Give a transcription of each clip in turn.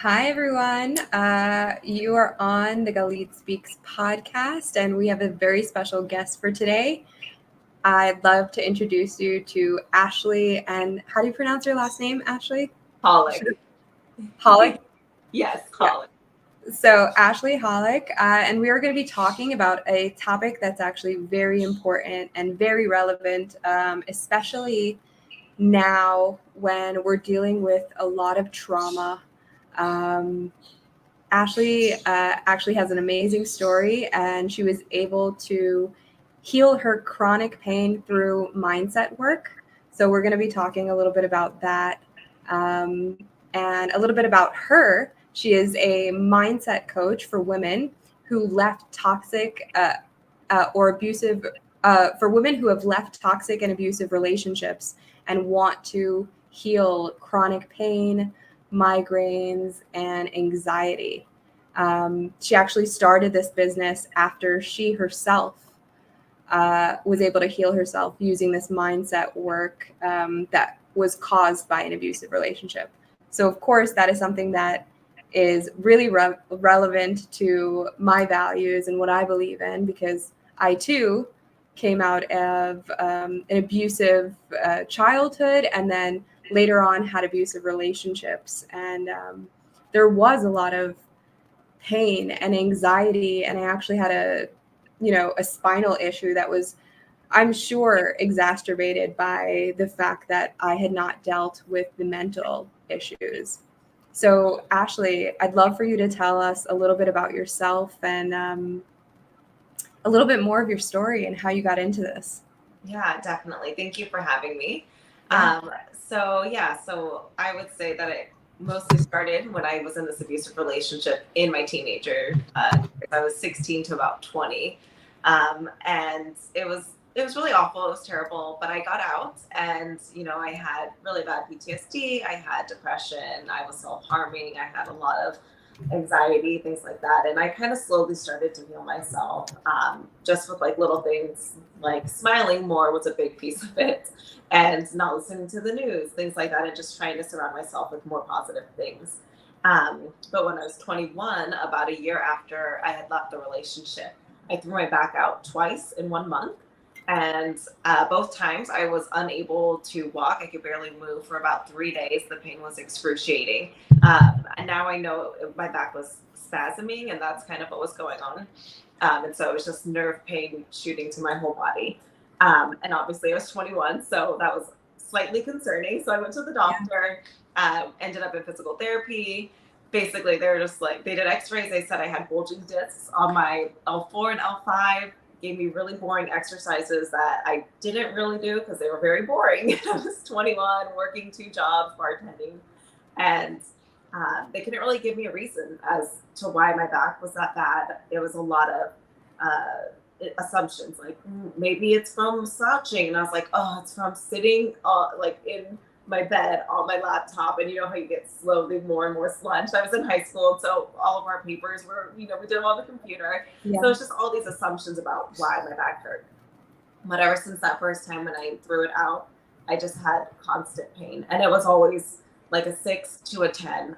Hi, everyone. You are on the Galit Speaks podcast, and we have a very special guest for today. I'd love to introduce you to Ashlee. And how do you pronounce your last name, Ashlee? Hoelck. Hoelck? Yes, Yeah. Hoelck. So, Ashlee Hoelck, and we are going to be talking about a topic that's actually very important and very relevant, especially now when we're dealing with a lot of trauma. Ashlee actually has an amazing story, and she was able to heal her chronic pain through mindset work. So we're going to be talking a little bit about that, and a little bit about her. She is a mindset coach for women who left toxic or abusive, for women who have left toxic and abusive relationships and want to heal chronic pain, migraines, and anxiety. She actually started this business after she herself was able to heal herself using this mindset work that was caused by an abusive relationship. So, of course, that is something that is really relevant to my values and what I believe in, because I too came out of an abusive childhood, and then later on had abusive relationships. And there was a lot of pain and anxiety, and I actually had a spinal issue that was, I'm sure, exacerbated by the fact that I had not dealt with the mental issues. So, Ashlee, I'd love for you to tell us a little bit about yourself and a little bit more of your story and how you got into this. Yeah, definitely. Thank you for having me. Yeah. So I would say that it mostly started when I was in this abusive relationship in my teenager. I was 16 to about 20. And it was really awful. It was terrible, but I got out and, I had really bad PTSD. I had depression. I was self-harming. I had a lot of anxiety, things like that. And I kind of slowly started to heal myself, just with like little things, like smiling more was a big piece of it, and not listening to the news, things like that, and just trying to surround myself with more positive things. But when I was 21, about a year after I had left the relationship, I threw my back out twice in 1 month. And both times I was unable to walk. I could barely move for about 3 days. The pain was excruciating. And now I know my back was spasming, and that's kind of what was going on. And so it was just nerve pain shooting to my whole body. And obviously I was 21, so that was slightly concerning. So I went to the doctor, ended up in physical therapy. Basically, they were just like, they did x-rays. They said I had bulging discs on my L4 and L5, gave me really boring exercises that I didn't really do because they were very boring. I was 21, working 2 jobs, bartending. And they couldn't really give me a reason as to why my back was that bad. There was a lot of assumptions, like maybe it's from slouching, and I was like, oh, it's from sitting like in my bed on my laptop, and you know how you get slowly more and more slunched. I was in high school, so all of our papers were, we did them on the computer. Yeah. So it's just all these assumptions about why my back hurt. But ever since that first time when I threw it out, I just had constant pain, and it was always like a 6 to a 10.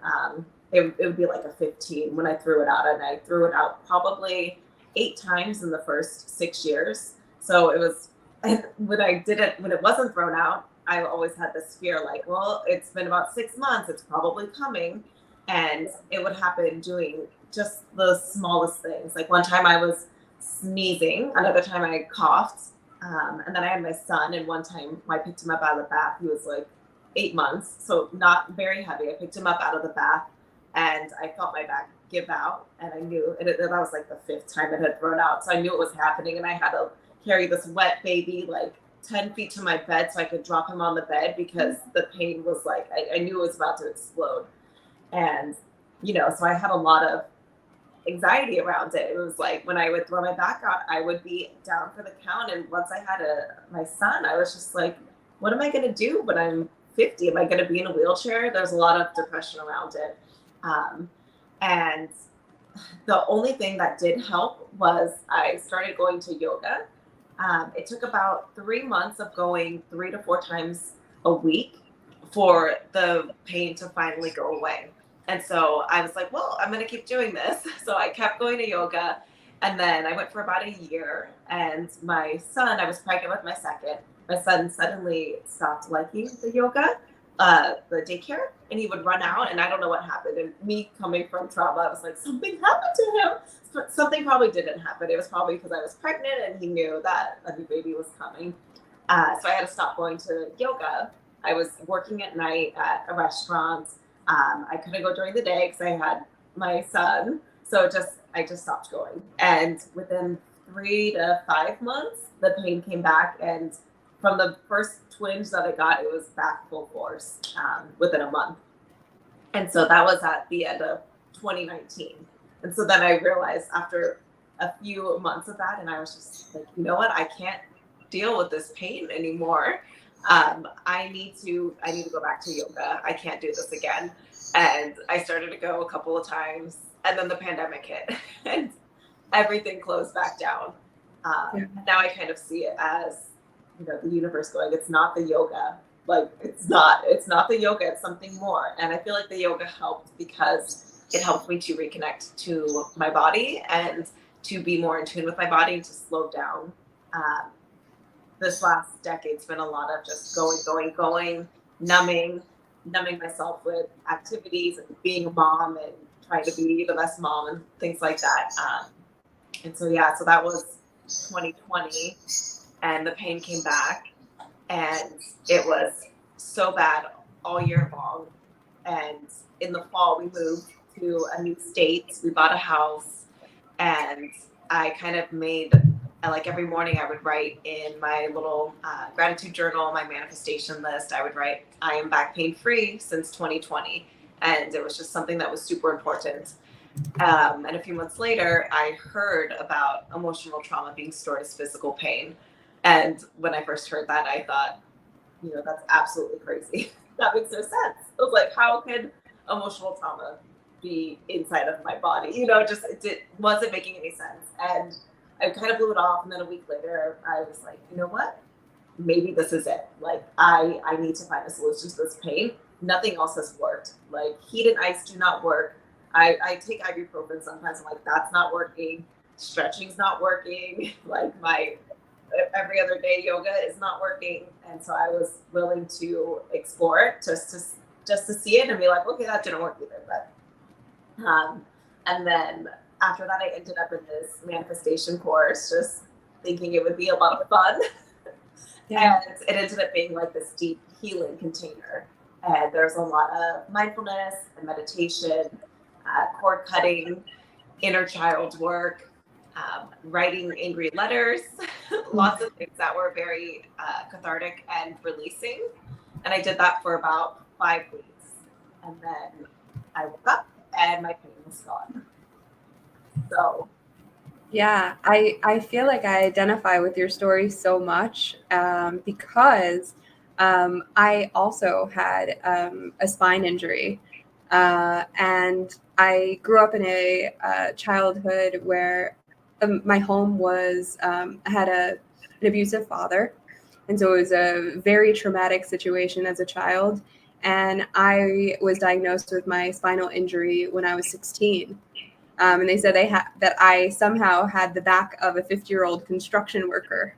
It would be like a 15 when I threw it out, and I threw it out probably 8 times in the first 6 years. So it was, and when it wasn't thrown out, I always had this fear, like, well, it's been about 6 months, it's probably coming. And it would happen doing just the smallest things. Like one time I was sneezing, another time I coughed, and then I had my son, and one time I picked him up out of the bath. He was like 8 months, so not very heavy. I picked him up out of the bath, and I felt my back give out, and I knew, and that was like the 5th time it had thrown out, so I knew it was happening, and I had to carry this wet baby like 10 feet to my bed so I could drop him on the bed because the pain was like, I knew it was about to explode. And, so I had a lot of anxiety around it. It was like when I would throw my back out, I would be down for the count. And once I had my son, I was just like, what am I going to do when I'm 50? Am I going to be in a wheelchair? There's a lot of depression around it. And the only thing that did help was I started going to yoga. It took about 3 months of going 3 to 4 times a week for the pain to finally go away. And so I was like, well, I'm going to keep doing this. So I kept going to yoga. And then I went for about a year. And my son, I was pregnant with my second. My son suddenly stopped liking the yoga, the daycare, and he would run out. And I don't know what happened. And me coming from trauma, I was like, something happened to him. But something probably didn't happen. It was probably because I was pregnant and he knew that a new baby was coming. So I had to stop going to yoga. I was working at night at a restaurant. I couldn't go during the day because I had my son. So I just stopped going. And within 3 to 5 months, the pain came back. And from the first twinge that I got, it was back full force within a month. And so that was at the end of 2019. And so then I realized after a few months of that, and I was just like, you know what? I can't deal with this pain anymore. I need to go back to yoga. I can't do this again. And I started to go a couple of times, and then the pandemic hit and everything closed back down. Now I kind of see it as, the universe going, it's not the yoga. Like it's not the yoga, it's something more. And I feel like the yoga helped because it helped me to reconnect to my body and to be more in tune with my body and to slow down. This last decade's been a lot of just going, numbing myself with activities and being a mom and trying to be the best mom and things like that. And so that was 2020, and the pain came back, and it was so bad all year long. And in the fall, we moved to a new state. We bought a house, and I kind of made, like every morning I would write in my little gratitude journal, my manifestation list, I would write, I am back pain free since 2020. And it was just something that was super important. And a few months later, I heard about emotional trauma being stored as physical pain. And when I first heard that, I thought, that's absolutely crazy. That makes no sense. I was like, how could emotional trauma be inside of my body? It wasn't making any sense. And I kind of blew it off. And then a week later, I was like, you know what? Maybe this is it. Like, I need to find a solution to this pain. Nothing else has worked. Like, heat and ice do not work. I take ibuprofen sometimes. I'm like, that's not working. Stretching's not working. Like, my every other day yoga is not working. And so I was willing to explore it just to see it and be like, okay, that didn't work either. But and then after that, I ended up in this manifestation course, just thinking it would be a lot of fun. Yeah. And it ended up being like this deep healing container. And there's a lot of mindfulness and meditation, cord cutting, inner child work, writing angry letters, lots of things that were very cathartic and releasing. And I did that for about 5 weeks. And then I woke up and my pain was gone. So. Yeah, I feel like I identify with your story so much because I also had a spine injury. And I grew up in a childhood where my home was, I had an abusive father. And so it was a very traumatic situation as a child. And I was diagnosed with my spinal injury when I was 16. And they said that I somehow had the back of a 50-year-old construction worker.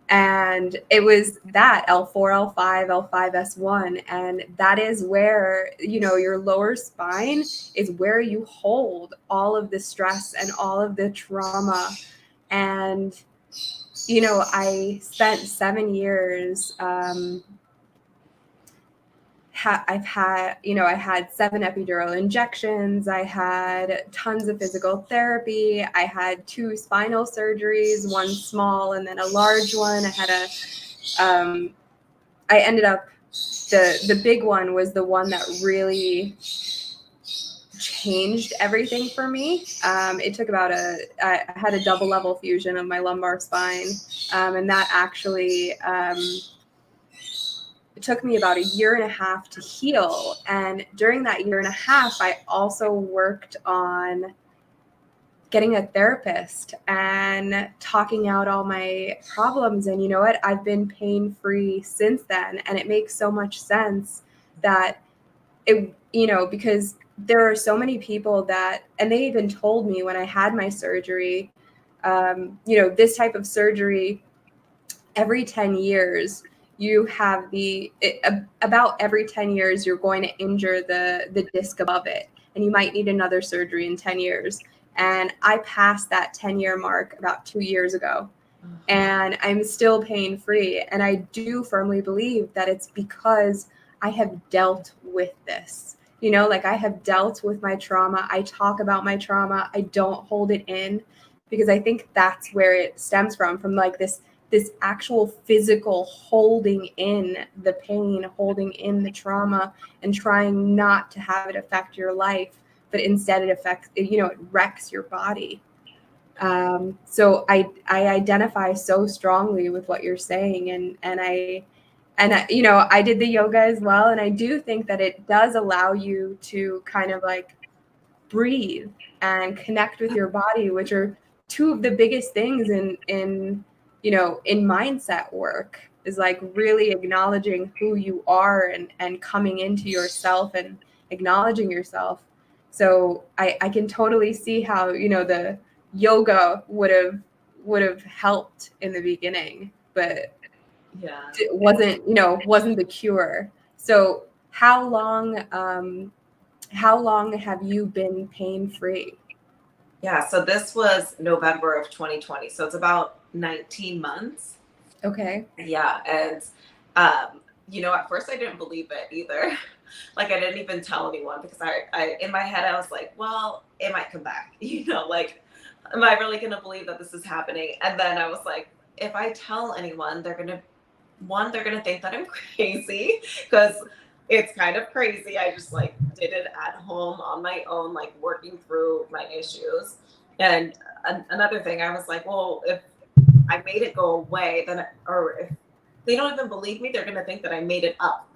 And it was that L4, L5, L5S1. And that is where, your lower spine is where you hold all of the stress and all of the trauma. And, I spent 7 years, I had 7 epidural injections. I had tons of physical therapy. I had 2 spinal surgeries, one small and then a large one. I had a I ended up, the big one was the one that really changed everything for me. It took about I had a double level fusion of my lumbar spine, and that actually, it took me about 1.5 years to heal. And during that 1.5 years, I also worked on getting a therapist and talking out all my problems. And you know what? I've been pain-free since then. And it makes so much sense that it, because there are so many people that, and they even told me when I had my surgery, this type of surgery, every 10 years, you have about every 10 years, you're going to injure the disc above it. And you might need another surgery in 10 years. And I passed that 10-year mark about 2 years ago. And I'm still pain free. And I do firmly believe that it's because I have dealt with this. I have dealt with my trauma. I talk about my trauma. I don't hold it in, because I think that's where it stems from like this actual physical holding in the pain, holding in the trauma, and trying not to have it affect your life, but instead it wrecks your body. So I identify so strongly with what you're saying, and I did the yoga as well, and I do think that it does allow you to kind of like breathe and connect with your body, which are two of the biggest things in mindset work, is like really acknowledging who you are and coming into yourself and acknowledging yourself. So I can totally see how, the yoga would have helped in the beginning, but it wasn't the cure. So how long have you been pain free? Yeah, so this was November of 2020. So it's about 19 months. Okay. Yeah. And, at first I didn't believe it either. Like I didn't even tell anyone, because I, in my head, I was like, well, it might come back, like, am I really going to believe that this is happening? And then I was like, if I tell anyone, they're going to think that I'm crazy, because it's kind of crazy. I just like did it at home on my own, like working through my issues. And another thing, I was like, well, if I made it go away, or if they don't even believe me, they're going to think that I made it up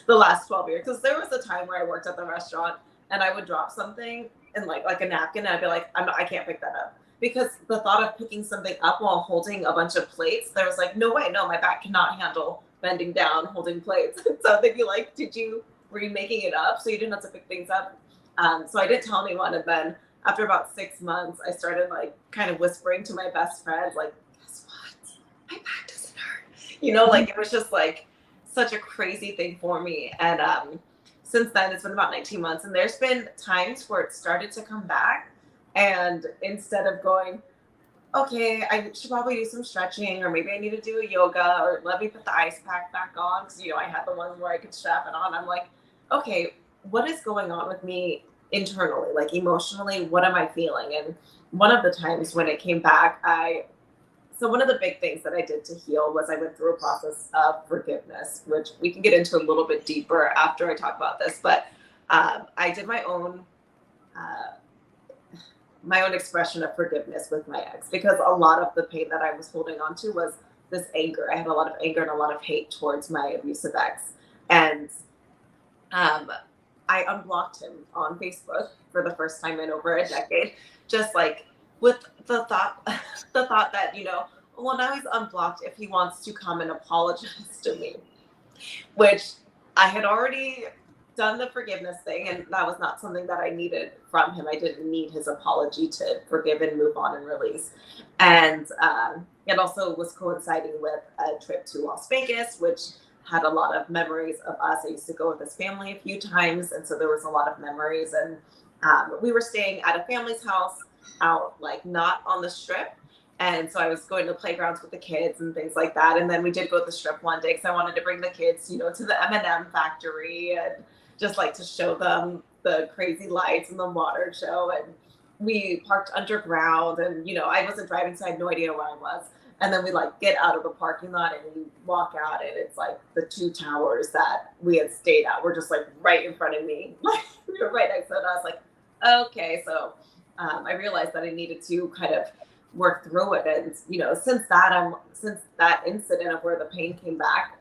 the last 12 years. Because there was a time where I worked at the restaurant and I would drop something and like a napkin, and I'd be like, I can't pick that up. Because the thought of picking something up while holding a bunch of plates, there was like, no way, no, my back cannot handle bending down, holding plates. So they'd be like, were you making it up so you didn't have to pick things up? So I didn't tell anyone. And then after about 6 months, I started like kind of whispering to my best friend, like, guess what? My back doesn't hurt. Like it was just like such a crazy thing for me. And since then, it's been about 19 months. And there's been times where it started to come back. And instead of going, okay, I should probably do some stretching, or maybe I need to do a yoga, or let me put the ice pack back on, because I had the one where I could strap it on. I'm like, okay, what is going on with me internally, like emotionally? What am I feeling? And one of the times when it came back, so one of the big things that I did to heal was I went through a process of forgiveness, which we can get into a little bit deeper after I talk about this. But I did my own expression of forgiveness with my ex, because a lot of the pain that I was holding on to was this anger. I had a lot of anger and a lot of hate towards my abusive ex. And I unblocked him on Facebook for the first time in over a decade, just like with the thought that, well, now he's unblocked if he wants to come and apologize to me, which I had already done the forgiveness thing, and that was not something that I needed from him. I didn't need his apology to forgive and move on and release. And it also was coinciding with a trip to Las Vegas, which had a lot of memories of us. I used to go with his family a few times, and so there was a lot of memories. And we were staying at a family's house out, like, not on the strip. And so I was going to playgrounds with the kids and things like that. And then we did go to the strip one day because I wanted to bring the kids, to the M&M factory, and just like to show them the crazy lights and the water show. And we parked underground, and, I wasn't driving, so I had no idea where I was. And then we like get out of the parking lot and we walk out, and it's like the two towers that we had stayed at were just like right in front of me. Like we were right next to it. And I was like, okay. So I realized that I needed to kind of work through it. And, you know, since that incident of where the pain came back,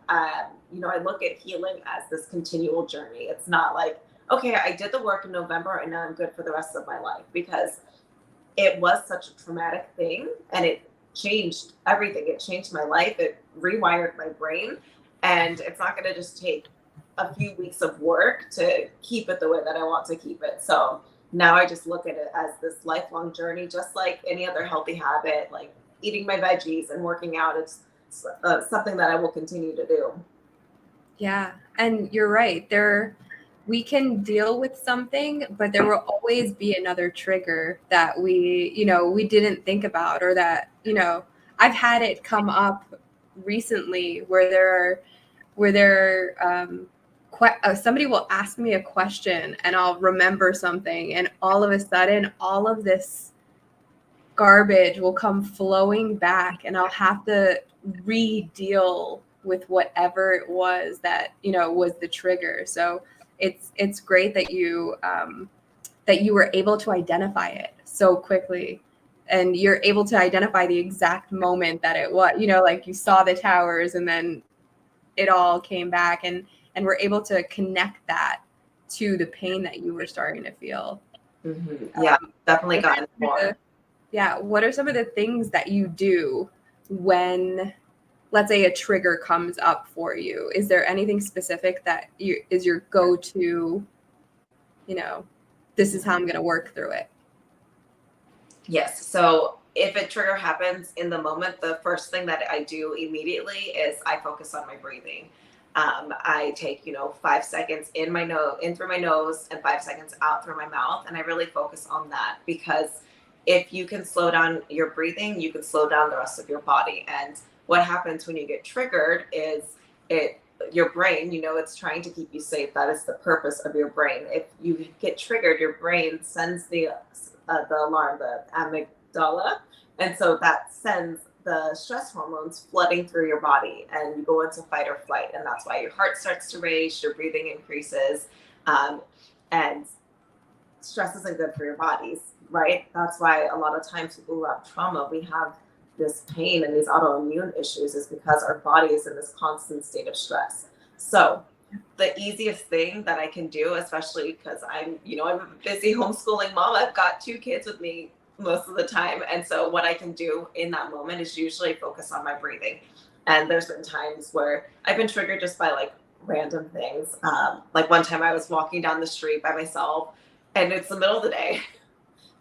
you know, I look at healing as this continual journey. It's not like, okay, I did the work in November and now I'm good for the rest of my life, because it was such a traumatic thing and it changed everything. It changed my life. It rewired my brain, and it's not going to just take a few weeks of work to keep it the way that I want to keep it. So now I just look at it as this lifelong journey, just like any other healthy habit, like eating my veggies and working out. It's something that I will continue to do. Yeah. And you're right. We can deal with something, but there will always be another trigger that we didn't think about, or that, I've had it come up recently where somebody will ask me a question and I'll remember something, and all of a sudden all of this garbage will come flowing back, and I'll have to re-deal with whatever it was that was the trigger. So it's great that you were able to identify it so quickly, and you're able to identify the exact moment that it was, like you saw the towers and then it all came back, and we're able to connect that to the pain that you were starting to feel. Mm-hmm. Yeah, definitely gotten more. What are some of the things that you do when, let's say, a trigger comes up for you? Is there anything specific that is your go-to, this is how I'm going to work through it? Yes. So if a trigger happens in the moment, the first thing that I do immediately is I focus on my breathing. I take, 5 seconds in through my nose and 5 seconds out through my mouth. And I really focus on that, because if you can slow down your breathing, you can slow down the rest of your body. And what happens when you get triggered is your brain, it's trying to keep you safe. That is the purpose of your brain. If you get triggered, your brain sends the alarm, the amygdala. And so that sends the stress hormones flooding through your body, and you go into fight or flight. And that's why your heart starts to race, your breathing increases, and stress isn't good for your bodies, right? That's why a lot of times people who have trauma, we have this pain and these autoimmune issues, is because our body is in this constant state of stress. So the easiest thing that I can do, especially because I'm a busy homeschooling mom, I've got 2 kids with me most of the time. And so what I can do in that moment is usually focus on my breathing. And there's been times where I've been triggered just by like random things. Like one time I was walking down the street by myself, and it's the middle of the day,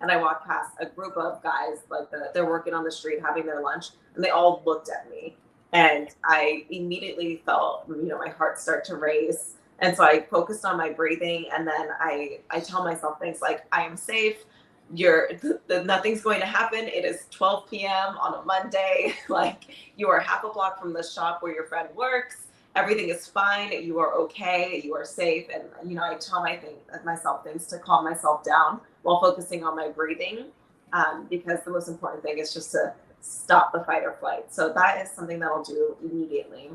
and I walked past a group of guys, like they're working on the street having their lunch, and they all looked at me. And I immediately felt, my heart start to race. And so I focused on my breathing, and then I tell myself things like, I am safe. Nothing's going to happen. It is 12 p.m. on a Monday. Like, you are half a block from the shop where your friend works. Everything is fine. You are okay. You are safe. And, I tell myself things to calm myself down while focusing on my breathing, because the most important thing is just to stop the fight or flight. So that is something that I'll do immediately.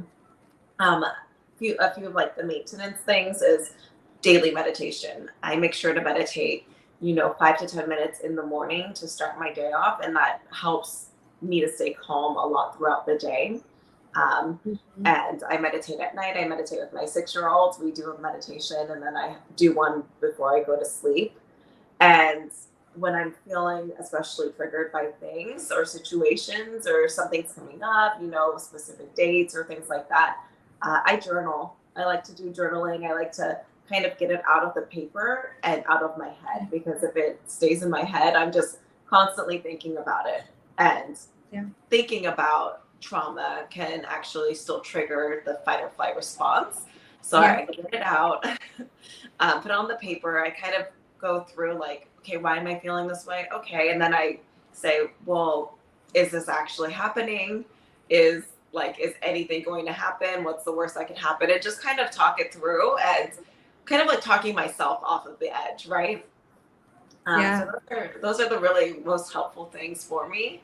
A few of like the maintenance things is daily meditation. I make sure to meditate, 5 to 10 minutes in the morning to start my day off. And that helps me to stay calm a lot throughout the day. And I meditate at night. I meditate with my 6-year-old. We do a meditation, and then I do one before I go to sleep. And when I'm feeling especially triggered by things or situations, or something's coming up, specific dates or things like that, I journal. I like to do journaling. I like to kind of get it out of the paper and out of my head, because if it stays in my head, I'm just constantly thinking about it. And thinking about trauma can actually still trigger the fight or flight response. So I get it out, put it on the paper. I kind of go through like, okay, why am I feeling this way? Okay. And then I say, well, is this actually happening? Is anything going to happen? What's the worst that could happen? And just kind of talk it through, and kind of like talking myself off of the edge, right? So those are the really most helpful things for me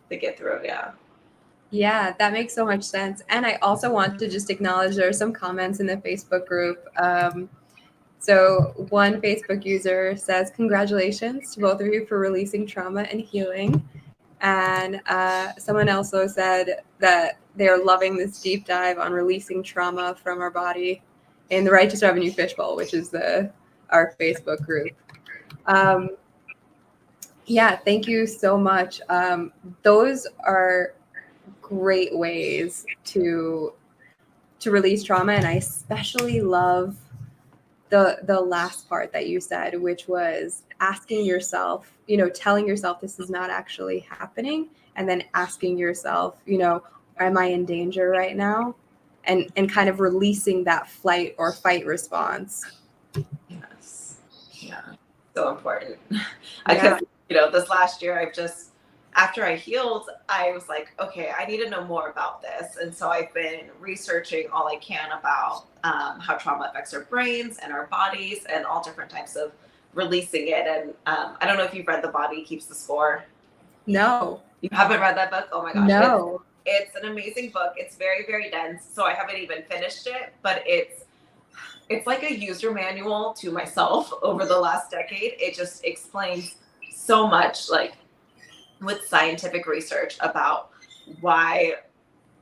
to get through. Yeah. Yeah, that makes so much sense. And I also want to just acknowledge there are some comments in the Facebook group. So one Facebook user says, "Congratulations to both of you for releasing trauma and healing." And someone also said that they're loving this deep dive on releasing trauma from our body in the Righteous Revenue Fishbowl, which is our Facebook group. Yeah, thank you so much. Those are great ways to release trauma, and I especially love the last part that you said, which was asking yourself, telling yourself this is not actually happening, and then asking yourself, am I in danger right now? And kind of releasing that flight or fight response. Yes. Yeah. So important. Yeah. Because, this last year after I healed, I was like, okay, I need to know more about this. And so I've been researching all I can about how trauma affects our brains and our bodies and all different types of releasing it. And I don't know if you've read The Body Keeps the Score. No. You haven't read that book? Oh my gosh. No. It's an amazing book. It's very, very dense. So I haven't even finished it, but it's like a user manual to myself over the last decade. It just explains so much, like with scientific research about why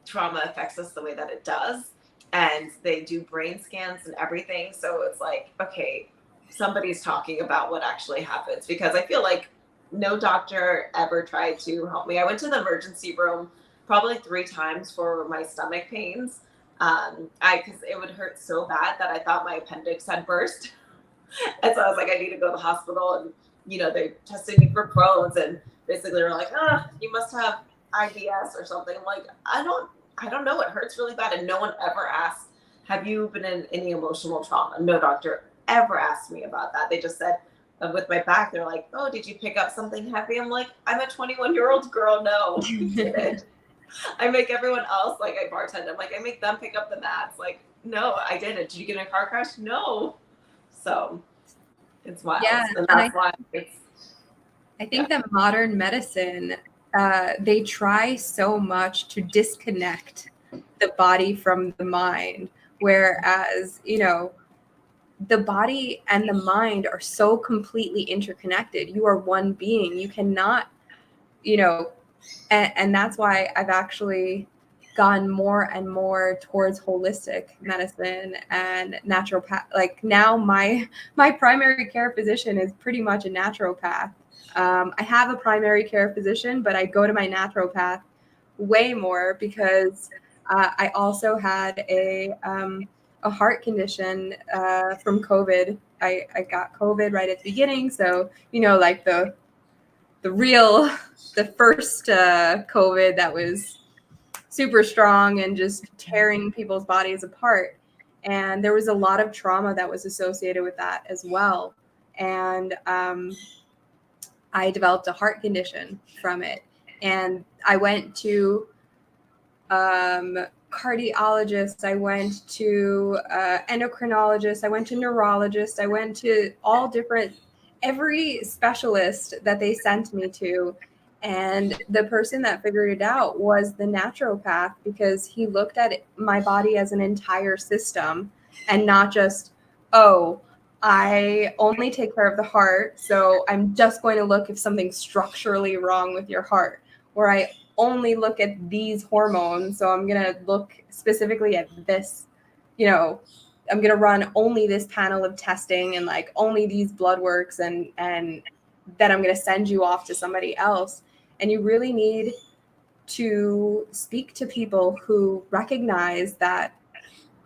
trauma affects us the way that it does. And they do brain scans and everything. So it's like, okay, somebody's talking about what actually happens, because I feel like no doctor ever tried to help me. I went to the emergency room probably 3 times for my stomach pains. Because it would hurt so bad that I thought my appendix had burst. And so I was like, I need to go to the hospital. And, they tested me for Crohn's, and basically were like, you must have IBS or something. I'm like, I don't know. It hurts really bad. And no one ever asked, have you been in any emotional trauma? No doctor ever asked me about that. They just said, with my back, they're like, oh, did you pick up something heavy? I'm like, I'm a 21-year-old girl. No, you didn't. I make everyone else, like I bartend, I'm like, I make them pick up the mats. Like, no, I didn't. Did you get in a car crash? No. So it's wild. Yeah, and that's why I think that modern medicine, they try so much to disconnect the body from the mind, whereas, the body and the mind are so completely interconnected. You are one being. You cannot, and that's why I've actually gone more and more towards holistic medicine and naturopath. Like now my primary care physician is pretty much a naturopath. I have a primary care physician, but I go to my naturopath way more because I also had a heart condition from COVID. I got COVID right at the beginning. So, like the first COVID that was super strong and just tearing people's bodies apart. And there was a lot of trauma that was associated with that as well. And I developed a heart condition from it. And I went to cardiologists, I went to endocrinologists, I went to neurologists, I went to every specialist that they sent me to. And the person that figured it out was the naturopath, because he looked at my body as an entire system and not just, oh, I only take care of the heart, so I'm just going to look if something's structurally wrong with your heart. Or I only look at these hormones, so I'm going to look specifically at this, I'm going to run only this panel of testing and like only these blood works, and then I'm going to send you off to somebody else. And you really need to speak to people who recognize that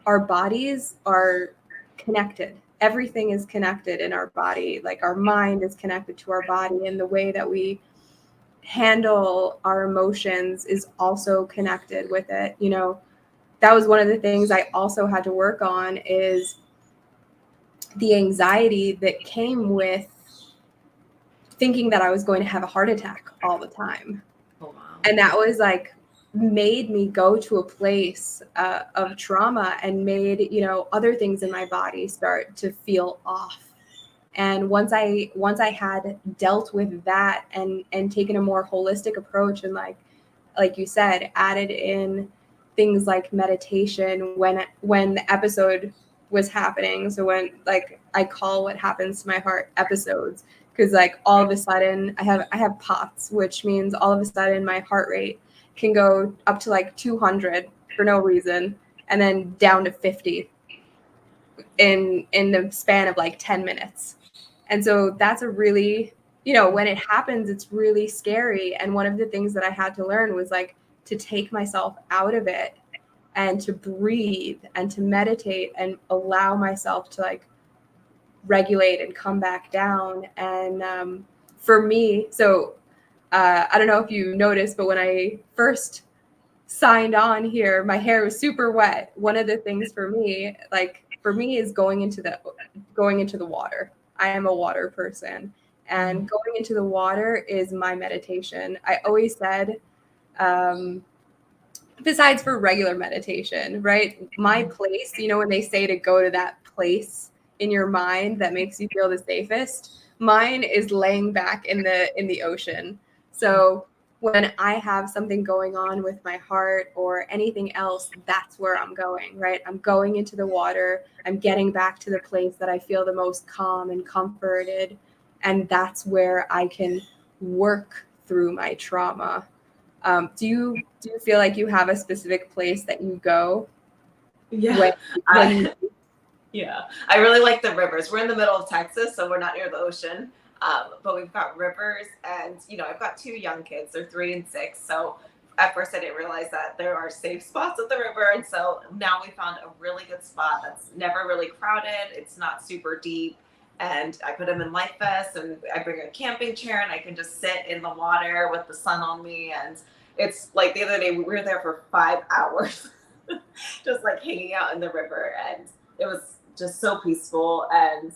our bodies are connected. Everything is connected in our body. Like our mind is connected to our body, and the way that we handle our emotions is also connected with it. That was one of the things I also had to work on, is the anxiety that came with thinking that I was going to have a heart attack all the time. Oh, wow. And that was like made me go to a place of trauma, and made, other things in my body start to feel off. And once I had dealt with that and taken a more holistic approach, and like like you said, added in things like meditation when the episode was happening. So when, like, I call what happens to my heart episodes, because like all of a sudden I have POTS, which means all of a sudden my heart rate can go up to like 200 for no reason, and then down to 50 in the span of like 10 minutes. And so that's a really, when it happens, it's really scary. And one of the things that I had to learn was like to take myself out of it and to breathe and to meditate and allow myself to like regulate and come back down. And for me, so I don't know if you noticed, but when I first signed on here, my hair was super wet. One of the things for me is going into the water. I am a water person, and going into the water is my meditation. I always said, besides for regular meditation, right? My place, when they say to go to that place in your mind that makes you feel the safest, mine is laying back in the ocean. So when I have something going on with my heart or anything else, that's where I'm going, right? I'm going into the water. I'm getting back to the place that I feel the most calm and comforted. And that's where I can work through my trauma. Do you feel like you have a specific place that you go? Yeah. Yeah, I really like the rivers. We're in the middle of Texas, so we're not near the ocean. But we've got rivers, and I've got 2 young kids. They're 3 and 6. So at first I didn't realize that there are safe spots at the river, and so now we found a really good spot that's never really crowded. It's not super deep, and I put them in life vests, and I bring a camping chair, and I can just sit in the water with the sun on me. And it's like the other day we were there for 5 hours, just like hanging out in the river, and it was just so peaceful, and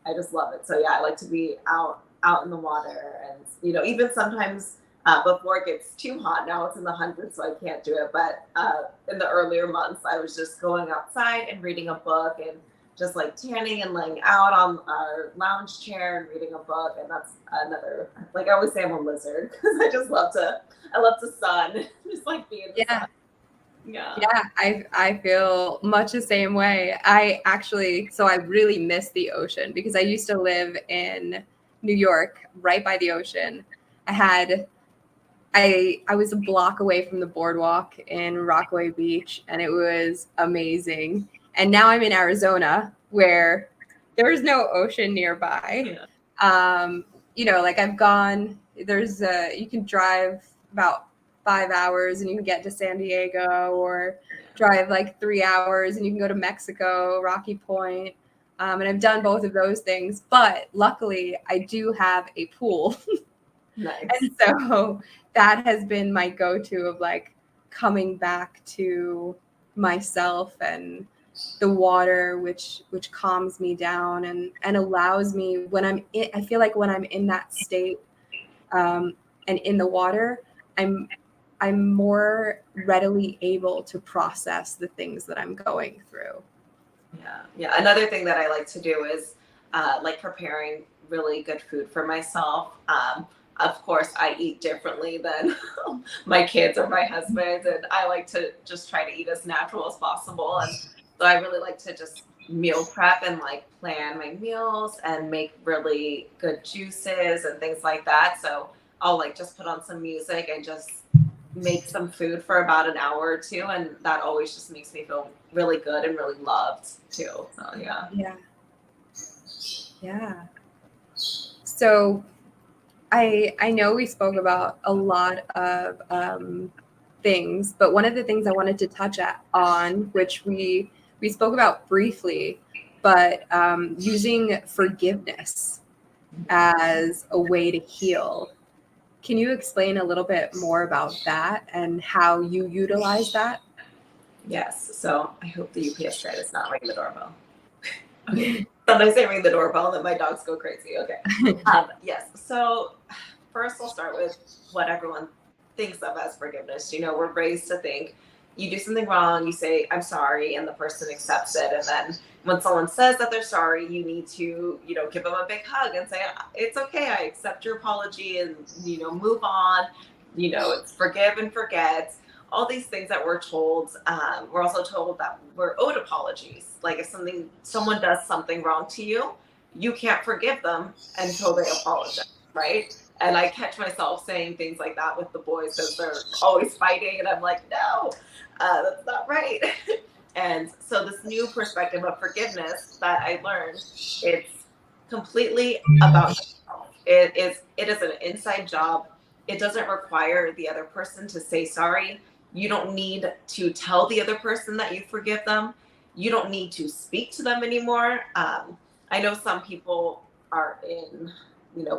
I just love it. So yeah, I like to be out in the water, and even sometimes before it gets too hot. Now it's in the hundreds, so I can't do it. But in the earlier months, I was just going outside and reading a book, and just like tanning and laying out on our lounge chair and reading a book. And that's another, like I always say, I'm a lizard because I love the sun, just like being in the sun. Yeah, I feel much the same way. I really miss the ocean because I used to live in New York, right by the ocean. I was a block away from the boardwalk in Rockaway Beach, and it was amazing. And now I'm in Arizona, where there is no ocean nearby. Yeah. Like I've gone. You can drive about 5 hours and you can get to San Diego, or drive like 3 hours and you can go to Mexico, Rocky Point. And I've done both of those things, but luckily I do have a pool. Nice. And so that has been my go-to of like coming back to myself and the water, which calms me down and allows me I feel like when I'm in that state and in the water, I'm more readily able to process the things that I'm going through. Yeah. Another thing that I like to do is like preparing really good food for myself. Of course, I eat differently than my kids or my husband, and I like to just try to eat as natural as possible. And so I really like to just meal prep and like plan my meals and make really good juices and things like that. So I'll like just put on some music and just make some food for about an hour or 2, and that always just makes me feel really good and really loved too. So yeah. So I know we spoke about a lot of things, but one of the things I wanted to touch on, which we spoke about briefly, but using forgiveness as a way to heal. Can you explain a little bit more about that and how you utilize that? Yes. So I hope the UPS guy does not ring the doorbell. Okay. Sometimes they ring the doorbell and then my dogs go crazy. Okay. Yes. So first I'll start with what everyone thinks of as forgiveness. We're raised to think you do something wrong, you say, I'm sorry, and the person accepts it. And then when someone says that they're sorry, you need to, give them a big hug and say, it's okay, I accept your apology, and, move on. it's forgive and forget, all these things that we're told. We're also told that we're owed apologies. Like if someone does something wrong to you, you can't forgive them until they apologize, right? And I catch myself saying things like that with the boys because they're always fighting, and I'm like, no, that's not right. And so this new perspective of forgiveness that I learned, it's completely about yourself. It is an inside job. It doesn't require the other person to say sorry. You don't need to tell the other person that you forgive them. You don't need to speak to them anymore. I know some people are in,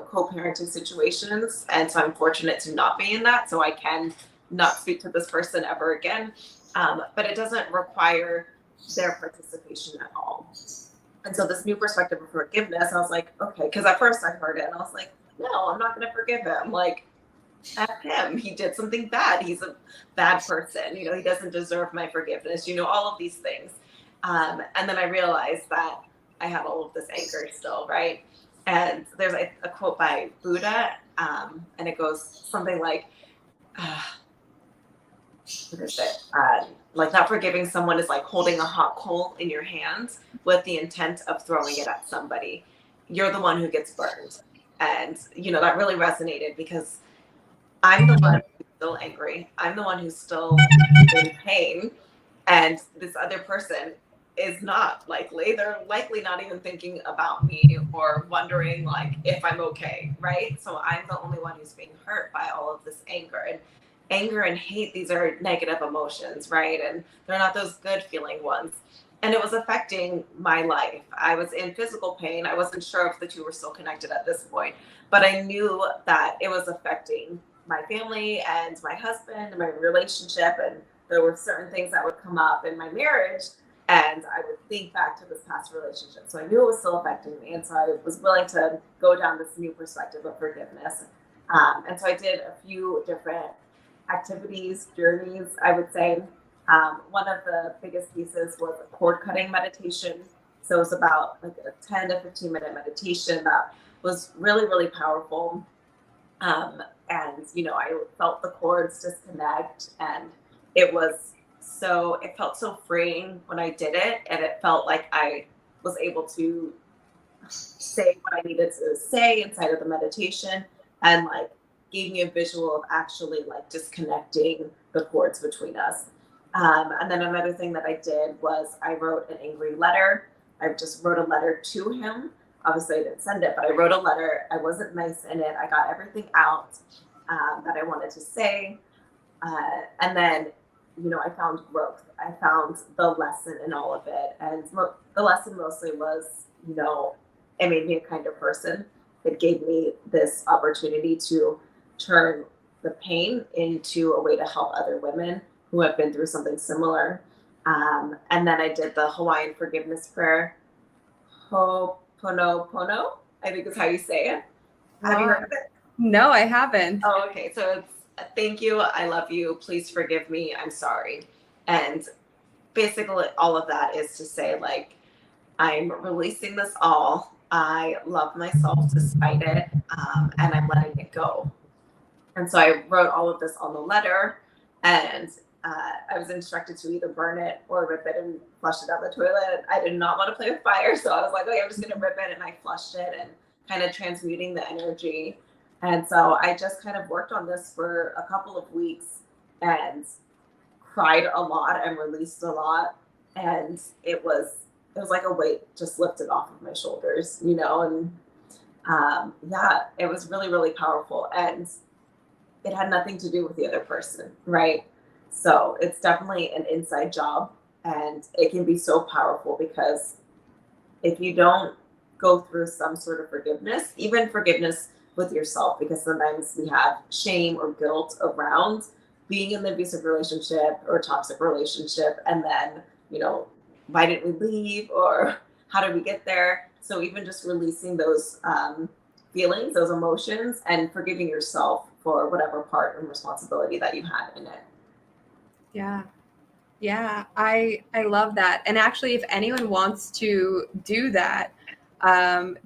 co-parenting situations, and so I'm fortunate to not be in that. So I can not speak to this person ever again. But it doesn't require their participation at all. And so this new perspective of forgiveness, I was like, okay, because at first I heard it and I was like, no, I'm not going to forgive him. Like, F him. He did something bad. He's a bad person. He doesn't deserve my forgiveness. All of these things. And then I realized that I had all of this anger still, right? And there's a quote by Buddha, and it goes something like, what is it? Like not forgiving someone is like holding a hot coal in your hands with the intent of throwing it at somebody. You're the one who gets burned. And, that really resonated because I'm the one who's still angry. I'm the one who's still in pain. And this other person is not likely. They're likely not even thinking about me or wondering like if I'm okay, right? So I'm the only one who's being hurt by all of this anger. And anger and hate, these are negative emotions, right? And they're not those good feeling ones. And it was affecting my life. I was in physical pain. I wasn't sure if the two were still connected at this point, but I knew that it was affecting my family and my husband and my relationship. And there were certain things that would come up in my marriage, and I would think back to this past relationship. So I knew it was still affecting me. And so I was willing to go down this new perspective of forgiveness. And so I did a few different activities, journeys, I would say. One of the biggest pieces was a cord cutting meditation. So it was about like a 10 to 15-minute meditation that was really, really powerful. And, I felt the cords disconnect, and it felt so freeing when I did it. And it felt like I was able to say what I needed to say inside of the meditation, and like gave me a visual of actually like disconnecting the cords between us. And then another thing that I did was I wrote an angry letter. I just wrote a letter to him. Obviously I didn't send it, but I wrote a letter. I wasn't nice in it. I got everything out that I wanted to say. And then, I found growth. I found the lesson in all of it. And the lesson mostly was, it made me a kinder person. It gave me this opportunity to turn the pain into a way to help other women who have been through something similar. And then I did the Hawaiian forgiveness prayer. Ho'oponopono, I think is how you say it. Have you heard of it? No, I haven't. Oh, okay. So it's thank you, I love you, please forgive me, I'm sorry. And basically all of that is to say like, I'm releasing this all. I love myself despite it, and I'm letting it go. And so I wrote all of this on the letter, and I was instructed to either burn it or rip it and flush it down the toilet. I did not want to play with fire, so I was like, okay, I'm just going to rip it, and I flushed it and kind of transmuting the energy. And so I just kind of worked on this for a couple of weeks and cried a lot and released a lot. And it was like a weight just lifted off of my shoulders, and it was really, really powerful. And it had nothing to do with the other person, right? So it's definitely an inside job, and it can be so powerful because if you don't go through some sort of forgiveness, even forgiveness with yourself, because sometimes we have shame or guilt around being in the abusive relationship or toxic relationship, and then, why didn't we leave, or how did we get there? So even just releasing those feelings, those emotions, and forgiving yourself for whatever part and responsibility that you had in it. Yeah, I love that. And actually, if anyone wants to do that,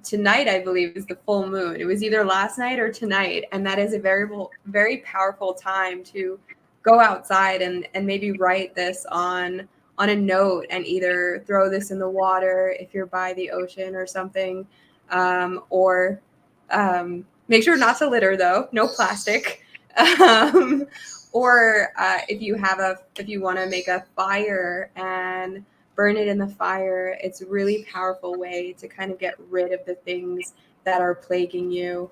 Tonight, I believe, is the full moon. It was either last night or tonight, and that is a very powerful time to go outside and maybe write this on a note and either throw this in the water if you're by the ocean or something, or make sure not to litter, though, no plastic. Or if you want to make a fire and burn it in the fire, it's a really powerful way to kind of get rid of the things that are plaguing you.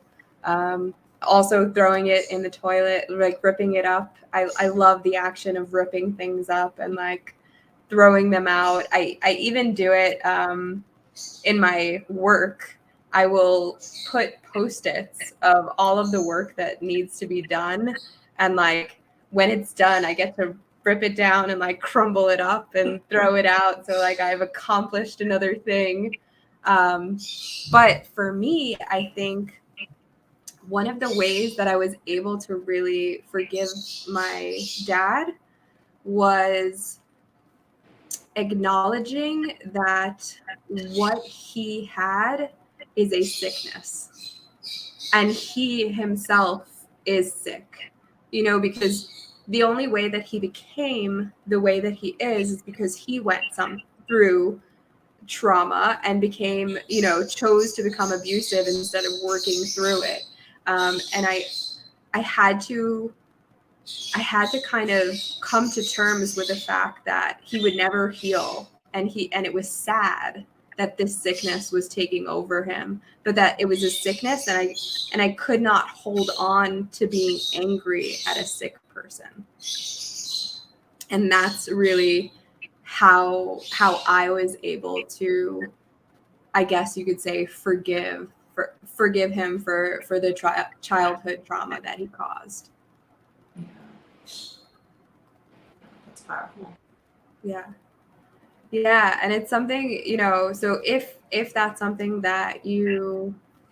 Also throwing it in the toilet, like ripping it up. I love the action of ripping things up and like throwing them out. I even do it in my work. I will put Post-its of all of the work that needs to be done, and like when it's done, I get to rip it down and like crumble it up and throw it out. So like I've accomplished another thing. But for me, I think one of the ways that I was able to really forgive my dad was acknowledging that what he had is a sickness and he himself is sick, because the only way that he became the way that he is because he went through trauma and became, chose to become abusive instead of working through it. And I had to kind of come to terms with the fact that he would never heal, and it was sad that this sickness was taking over him, but that it was a sickness, and I could not hold on to being angry at a sick person. And that's really how I was able to, I guess you could say, forgive him for the childhood trauma that he caused. Yeah. That's powerful. Yeah, and it's something, so if that's something that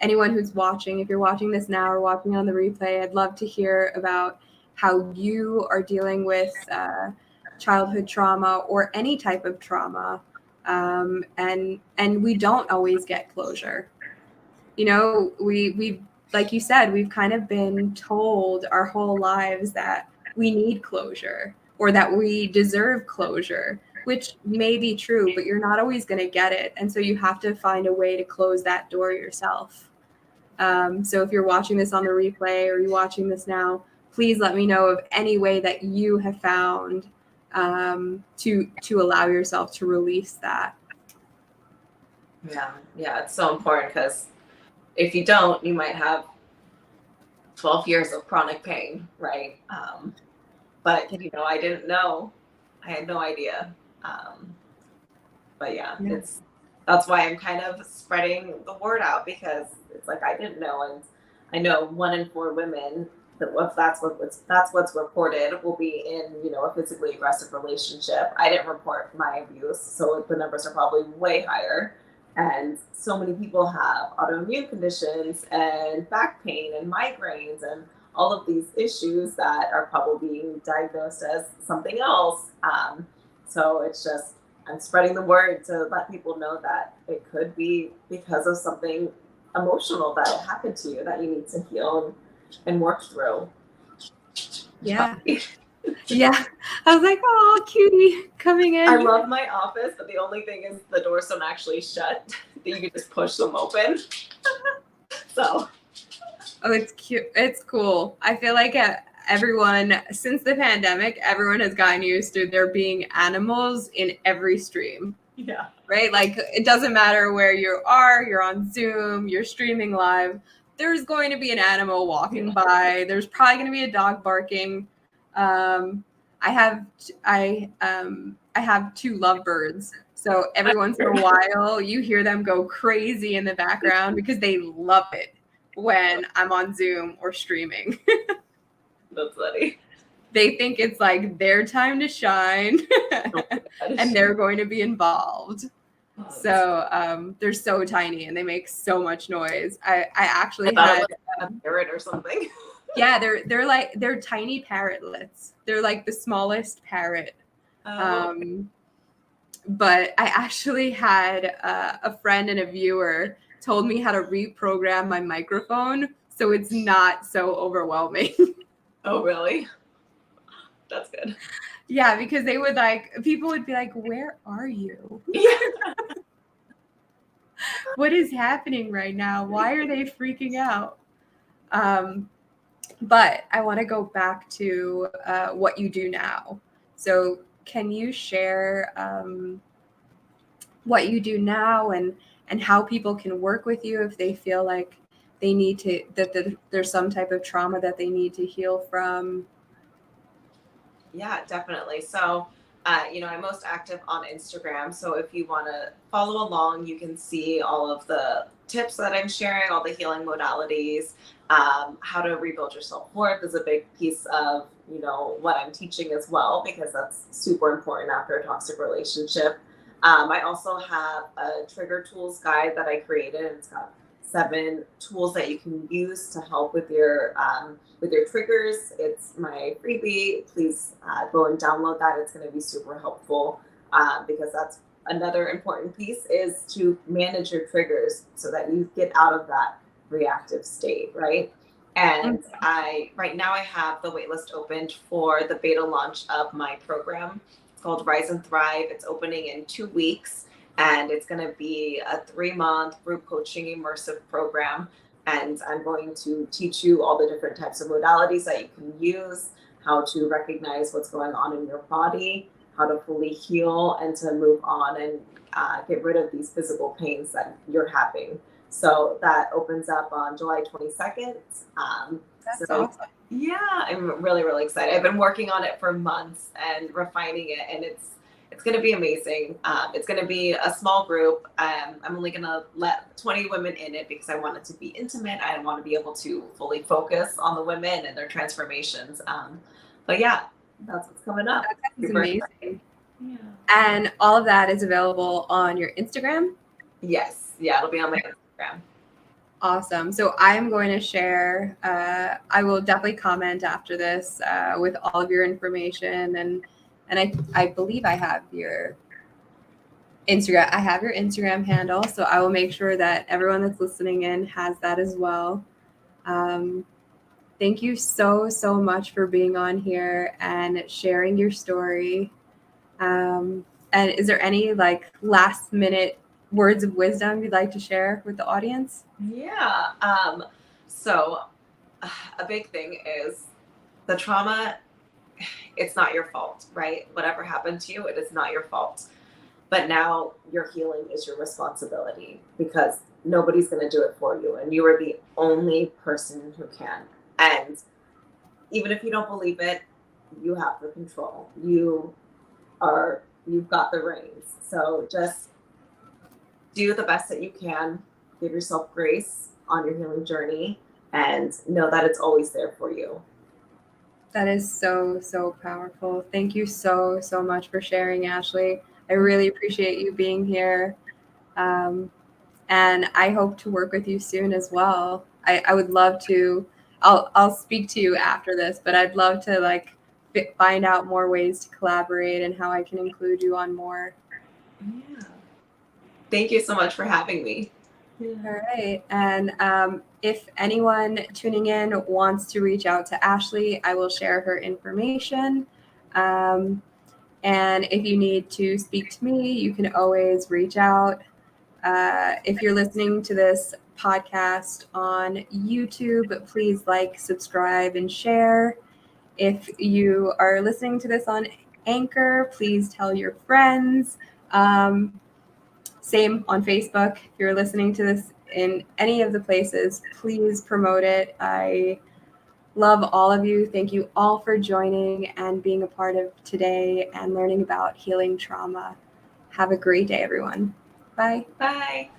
anyone who's watching, if you're watching this now or watching on the replay, I'd love to hear about how you are dealing with childhood trauma or any type of trauma, and we don't always get closure. We like you said, we've kind of been told our whole lives that we need closure or that we deserve closure, which may be true, but you're not always going to get it. And so you have to find a way to close that door yourself. So if you're watching this on the replay or you're watching this now, please let me know of any way that you have found to allow yourself to release that. Yeah, it's so important because if you don't, you might have 12 years of chronic pain, right? But I didn't know. I had no idea. But that's why I'm kind of spreading the word out, because it's like I didn't know, and I know 1 in 4 women, if that's what's reported, will be in a physically aggressive relationship. I didn't report my abuse, so the numbers are probably way higher. And so many people have autoimmune conditions and back pain and migraines and all of these issues that are probably being diagnosed as something else. So it's just, I'm spreading the word to let people know that it could be because of something emotional that happened to you that you need to heal and work through. Yeah. Yeah. I was like, oh, cutie coming in. I love my office, but the only thing is the doors don't actually shut. You can just push them open. So. Oh, it's cute. It's cool. I feel like everyone, since the pandemic, everyone has gotten used to there being animals in every stream. Yeah. Right? Like, it doesn't matter where you are, you're on Zoom, you're streaming live, there's going to be an animal walking by. There's probably going to be a dog barking. I have 2 lovebirds. So every once in a while you hear them go crazy in the background because they love it when I'm on Zoom or streaming. That's funny. They think it's like their time to shine and they're going to be involved. So they're so tiny and they make so much noise. I actually had a parrot or something. Yeah, they're tiny parrotlets. They're like the smallest parrot. But I actually had a friend and a viewer told me how to reprogram my microphone so it's not so overwhelming. Oh, really? That's good. Yeah, because people would be like, where are you? Yeah. What is happening right now? Why are they freaking out? But I want to go back to what you do now. So can you share what you do now and how people can work with you if they feel like they need to, there's some type of trauma that they need to heal from? Yeah, definitely. So, I'm most active on Instagram. So if you want to follow along, you can see all of the tips that I'm sharing, all the healing modalities, how to rebuild your self-worth is a big piece of, what I'm teaching as well, because that's super important after a toxic relationship. I also have a trigger tools guide that I created. It's got 7 tools that you can use to help with your triggers. It's my freebie. Please go and download that. It's going to be super helpful because that's another important piece, is to manage your triggers so that you get out of that reactive state, right? And right now I have the waitlist opened for the beta launch of my program. It's called Rise and Thrive. It's opening in 2 weeks, and it's going to be a 3-month group coaching immersive program. And I'm going to teach you all the different types of modalities that you can use, how to recognize what's going on in your body, how to fully heal, and to move on and get rid of these physical pains that you're having. So that opens up on July 22nd. That's awesome. Yeah, I'm really, really excited. I've been working on it for months and refining it, and it's going to be amazing. It's going to be a small group. I'm only going to let 20 women in it because I want it to be intimate. I want to be able to fully focus on the women and their transformations. But yeah, that's what's coming up. That's amazing. Yeah. And all of that is available on your Instagram? Yes. Yeah, it'll be on my Instagram. Awesome. So I'm going to share, I will definitely comment after this with all of your information. And I believe I have your Instagram. I have your Instagram handle. So I will make sure that everyone that's listening in has that as well. Thank you so, so much for being on here and sharing your story. And is there any last minute words of wisdom you'd like to share with the audience? Yeah. So a big thing is the trauma. It's not your fault, right? Whatever happened to you, it is not your fault. But now your healing is your responsibility, because nobody's going to do it for you. And you are the only person who can. And even if you don't believe it, you have the control. You've got the reins. So just do the best that you can. Give yourself grace on your healing journey and know that it's always there for you. That is so, so powerful. Thank you so, so much for sharing, Ashlee. I really appreciate you being here. And I hope to work with you soon as well. I would love to, I'll speak to you after this, but I'd love to find out more ways to collaborate and how I can include you on more. Yeah. Thank you so much for having me. Yeah. All right. And if anyone tuning in wants to reach out to Ashlee, I will share her information. And if you need to speak to me, you can always reach out. If you're listening to this podcast on YouTube, please subscribe, and share. If you are listening to this on Anchor, please tell your friends. Same on Facebook. If you're listening to this in any of the places, please promote it. I love all of you. Thank you all for joining and being a part of today and learning about healing trauma. Have a great day, everyone. Bye. Bye.